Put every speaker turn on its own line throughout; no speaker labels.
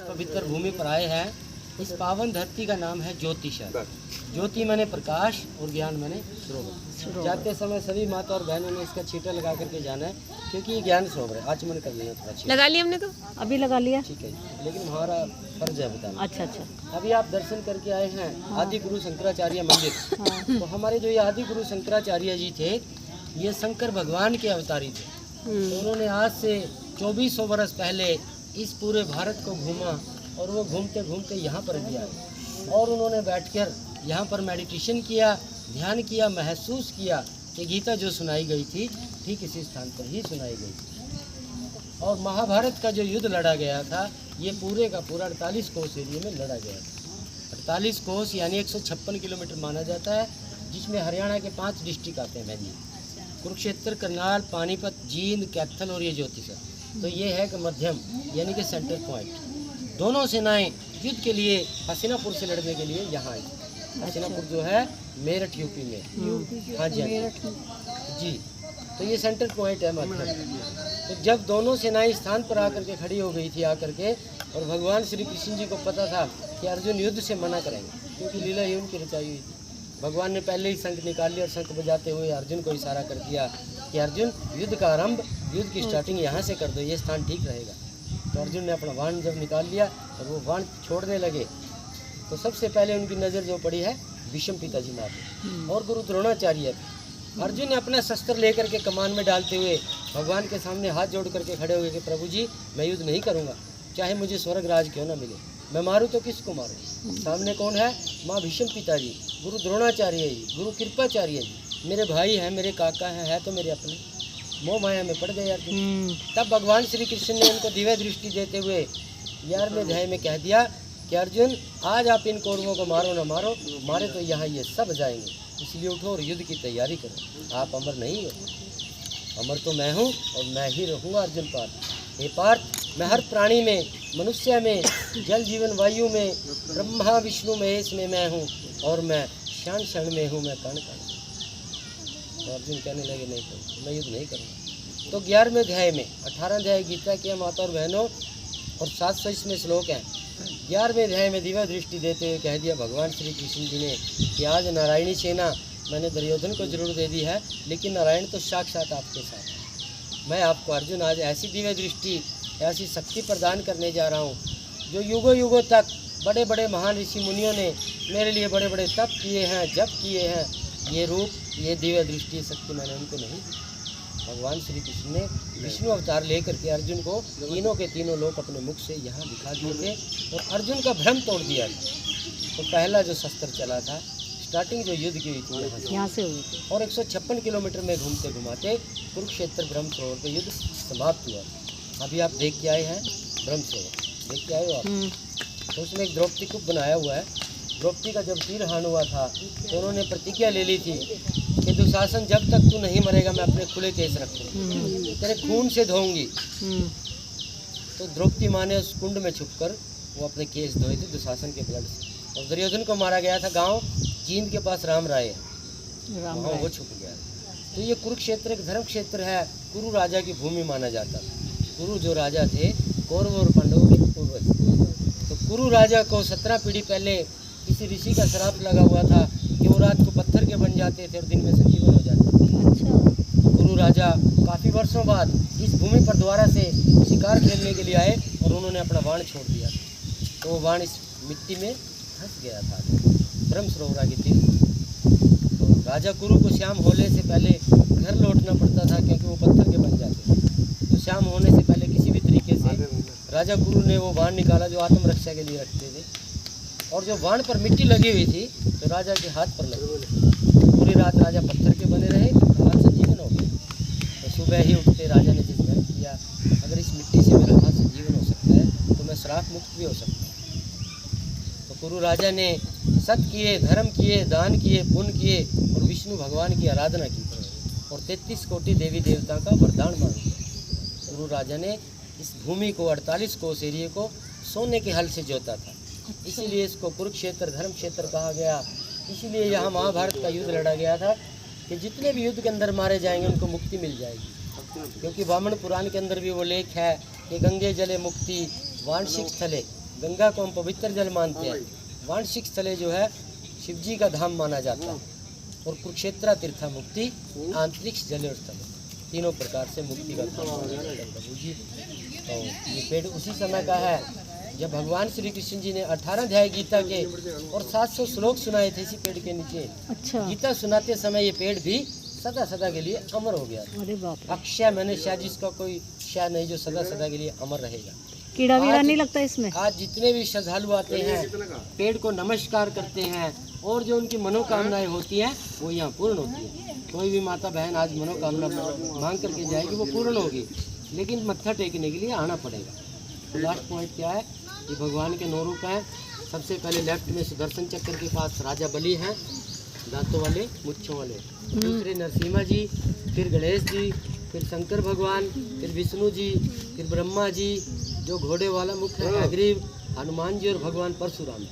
पवित्र भूमि पर आए हैं। इस पावन धरती का नाम है ज्योतिषर। ज्योति माने प्रकाश और ज्ञान माने सरोवर। जाते समय सभी माता और बहनों ने इसका छींटा लगा करके जाना है, क्योंकि ये ज्ञान सरोवर है। आचमन कर लेना थोड़ा छींटा।
लगा लिया हमने, तो अभी लगा लिया।
ठीक है, लेकिन हमारा फर्ज है बताना।
अच्छा।
अभी आप दर्शन करके आए हैं आदि गुरु शंकराचार्य मंदिर। तो हमारे जो ये आदि गुरु शंकराचार्य जी थे, ये शंकर भगवान के अवतारी थे। तो उन्होंने आज से 2400 वर्ष पहले इस पूरे भारत को घूमा, और वो घूमते घूमते यहाँ पर गया, और उन्होंने बैठकर यहाँ पर मेडिटेशन किया, ध्यान किया, महसूस किया कि गीता जो सुनाई गई थी ठीक इसी स्थान पर ही सुनाई गई थी। और महाभारत का जो युद्ध लड़ा गया था, ये पूरे का पूरा 48 कोस एरिया में लड़ा गया था। 48 कोस यानी 156 किलोमीटर माना जाता है, जिसमें हरियाणा के 5 डिस्ट्रिक्ट आते हैं भैया, कुरुक्षेत्र, करनाल, पानीपत, जींद, कैथल और ये ज्योतिषर। तो ये है कि मध्यम यानी कि सेंटर पॉइंट। दोनों सेनाएं युद्ध के लिए हसीनापुर से लड़ने के लिए यहाँ आई। हसीनापुर जो है मेरठ यूपी में। हाँ जी, जी। तो ये सेंटर पॉइंट है मध्यम। तो जब दोनों सेनाएं स्थान पर आकर के खड़ी हो गई थी आकर के, और भगवान श्री कृष्ण जी को पता था कि अर्जुन युद्ध से मना करेंगे, क्योंकि लीला ही उनकी रचाई हुई थी। भगवान ने पहले ही शंख निकाल लिया और शंख बजाते हुए अर्जुन को इशारा कर दिया कि अर्जुन युद्ध का आरंभ, युद्ध की स्टार्टिंग यहाँ से कर दो, ये स्थान ठीक रहेगा। तो अर्जुन ने अपना बाण जब निकाल लिया और वो बाण छोड़ने लगे, तो सबसे पहले उनकी नज़र जो पड़ी है भीष्म पिताजी मार और गुरु द्रोणाचार्य। अर्जुन ने अपना शस्त्र लेकर के कमान में डालते हुए भगवान के सामने हाथ जोड़ करके खड़े हुए कि प्रभु जी, मैं युद्ध नहीं करूँगा, चाहे मुझे स्वर्ग राज क्यों ना मिले, मैं मारूँ तो किसको मारूँ। सामने कौन है? माँ भीष्म पिताजी, गुरु द्रोणाचार्य जी, गुरु कृपाचार्य जी, मेरे भाई हैं, मेरे काका हैं, है तो मेरे अपने। मोह माया में पड़ गए अर्जुन। तब भगवान श्री कृष्ण ने उनको दिव्य दृष्टि देते हुए 11वें अध्याय में कह दिया कि अर्जुन, आज आप इन कौरवों को मारो ना मारो, मारे तो यहाँ ये सब जाएंगे, इसलिए उठो और युद्ध की तैयारी करो। आप अमर नहीं हो, अमर तो मैं हूँ और मैं ही रहूँगा अर्जुन पार्थ। हे पार्थ, मैं हर प्राणी में, मनुष्य में, जल जीवन वायु में, ब्रह्मा विष्णु महेश में मैं हूँ, और मैं क्षण क्षण में हूँ, मैं कण कण। तो अर्जुन कहने लगे नहीं तो मैं युद्ध नहीं करूँगा। तो 11वें अध्याय में 18 अध्याय गीता के माता और बहनों, और 700 इसमें श्लोक हैं। 11वें अध्याय में दिव्य दृष्टि देते हुए कह दिया भगवान श्री कृष्ण जी ने कि आज नारायणी सेना मैंने दुर्योधन को जरूर दे दी है, लेकिन नारायण तो साक्षात आपके साथ है। मैं आपको अर्जुन आज ऐसी दिव्य दृष्टि, ऐसी शक्ति प्रदान करने जा रहा हूँ, जो युगों युगों तक बड़े बड़े महान ऋषि मुनियों ने मेरे लिए बड़े बड़े तप किए हैं, जप किए हैं। ये रूप, ये दिव्य दृष्टि, शक्ति मैंने उनको नहीं दी। भगवान श्री कृष्ण ने विष्णु अवतार लेकर के अर्जुन को तीनों के तीनों लोग अपने मुख से यहाँ दिखा दिए थे, और अर्जुन का भ्रम तोड़ दिया। तो पहला जो शस्त्र चला था, स्टार्टिंग जो युद्ध की हुई थी यहाँ से हुई थी, और 156 किलोमीटर में घूमते घुमाते कुरुक्षेत्र ब्रह्म सरोवर पर युद्ध समाप्त हुआ। अभी आप देख के आए हैं ब्रह्म सरोवर, देख के आए हो आप। तो उसमें एक द्रौपदी कूप बनाया हुआ है। द्रौपदी का जब तीरहान हुआ था, तो उन्होंने प्रतिज्ञा ले ली थी कि दुशासन, जब तक तू नहीं मरेगा मैं अपने खुले केस रखूँगी, तेरे खून से धोऊंगी। तो द्रौपदी माँ ने उस कुंड में छुपकर वो अपने केस धोए थे दुशासन के ब्लड से। और दुर्योधन को मारा गया था गांव जींद के पास राम राय, वहाँ वो छुप गया। तो ये कुरुक्षेत्र एक धर्म क्षेत्र है, कुरु राजा की भूमि माना जाता था। कुरु जो राजा थे कौरव और पांडवों के पूर्वज। तो कुरु राजा को 17 पीढ़ी पहले किसी ऋषि का श्राप लगा हुआ था कि वो रात को पत्थर के बन जाते थे और दिन में संजीवन हो जाते थे। अच्छा। कुरु राजा काफ़ी वर्षों बाद इस भूमि पर दोबारा से शिकार खेलने के लिए आए, और उन्होंने अपना बाण छोड़ दिया। तो वो बाण इस मिट्टी में फंस गया था ब्रह्म सरोवर के तीर। तो राजा कुरु को शाम होने से पहले घर लौटना पड़ता था, क्योंकि वो पत्थर के बन जाते थे। तो शाम होने से पहले किसी भी तरीके से राजा गुरु ने वो बाण निकाला जो आत्मरक्षा के लिए रखते थे, और जो बाण पर मिट्टी लगी हुई थी तो राजा के हाथ पर लगी। पूरी रात राजा पत्थर के बने रहे, हाथ संजीवन हो गया। तो सुबह ही उठते राजा ने जिस किया, अगर इस मिट्टी से मेरा हाथ संजीवन हो सकता है तो मैं श्राप मुक्त भी हो सकता हूँ। तो गुरु राजा ने सत्य किए, धर्म किए, दान किए, पुण्य किए, और विष्णु भगवान की आराधना की, और 33 कोटि देवी देवता का वरदान मांगा। गुरु राजा ने इस भूमि को 48 कोस एरिए को सोने के हल से जोता था, इसीलिए इसको कुरुक्षेत्र धर्म क्षेत्र कहा गया। इसीलिए यहाँ महाभारत का युद्ध लड़ा गया था कि जितने भी युद्ध के अंदर मारे जाएंगे उनको मुक्ति मिल जाएगी। क्योंकि वामन पुराण के अंदर भी वो लेख है कि गंगे जले मुक्ति वांशिक स्थले गंगा को हम पवित्र जल मानते हैं, वार्षिक स्थले जो है शिव जी का धाम माना जाता है, और कुरुक्षेत्र तीर्था मुक्ति आंतरिक्ष जल और स्थल, तीनों प्रकार से मुक्ति का धाम माना जाता है प्रभु जी। तो ये पेड़ उसी समय का है जब भगवान श्री कृष्ण जी ने 18 अध्याय गीता के और 700 श्लोक सुनाए थे इसी पेड़ के नीचे।
अच्छा।
गीता सुनाते समय ये पेड़ भी सदा सदा के लिए अमर हो गया।
अरे बाप रे।
अक्षय मैंने शायद जिसका कोई शायद नहीं जो सदा सदा के लिए अमर रहेगा।
कीड़ा वीड़ा नहीं लगता इसमें?
आज जितने भी श्रद्धालु आते हैं पेड़ को नमस्कार करते हैं और जो उनकी मनोकामनाएं होती हैं वो यहाँ पूर्ण होती है। कोई भी माता बहन आज मनोकामना मांग करके जाएगी वो पूर्ण होगी, लेकिन मत्था टेकने के लिए आना पड़ेगा। तो लास्ट पॉइंट क्या है, ये भगवान के 9 रूप हैं। सबसे पहले लेफ्ट में सुदर्शन चक्र के पास राजा बलि हैं, दांतों वाले मुच्छों वाले। दूसरे नरसिम्हा जी, फिर गणेश जी, फिर शंकर भगवान, फिर विष्णु जी, फिर ब्रह्मा जी, जो घोड़े वाला मुख है अग्रीव, हनुमान जी और भगवान परशुराम।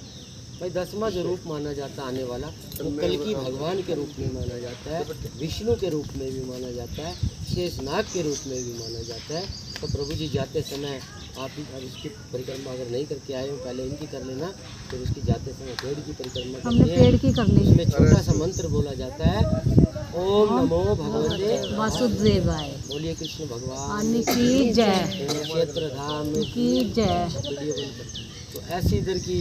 भाई 10वां जो रूप माना जाता है आने वाला वो कल्कि भगवान के रूप में माना जाता है, विष्णु के रूप में भी माना जाता है, शेषनाग के रूप में भी माना जाता है। तो प्रभु जी जाते समय आप भी अब इसकी परिक्रमा अगर नहीं करके आए हो पहले इनकी कर लेना, फिर उसकी जाते समय पेड़ की परिक्रमा
हमने पेड़ की कर ली।
उसमें छोटा सा मंत्र बोला जाता है, ओम नमो भगवते
वासुदेवाय।
बोलिए कृष्ण भगवान
की जय,
क्षेत्र धाम
की जय।
वीडियो बंद कर। तो ऐसी इधर की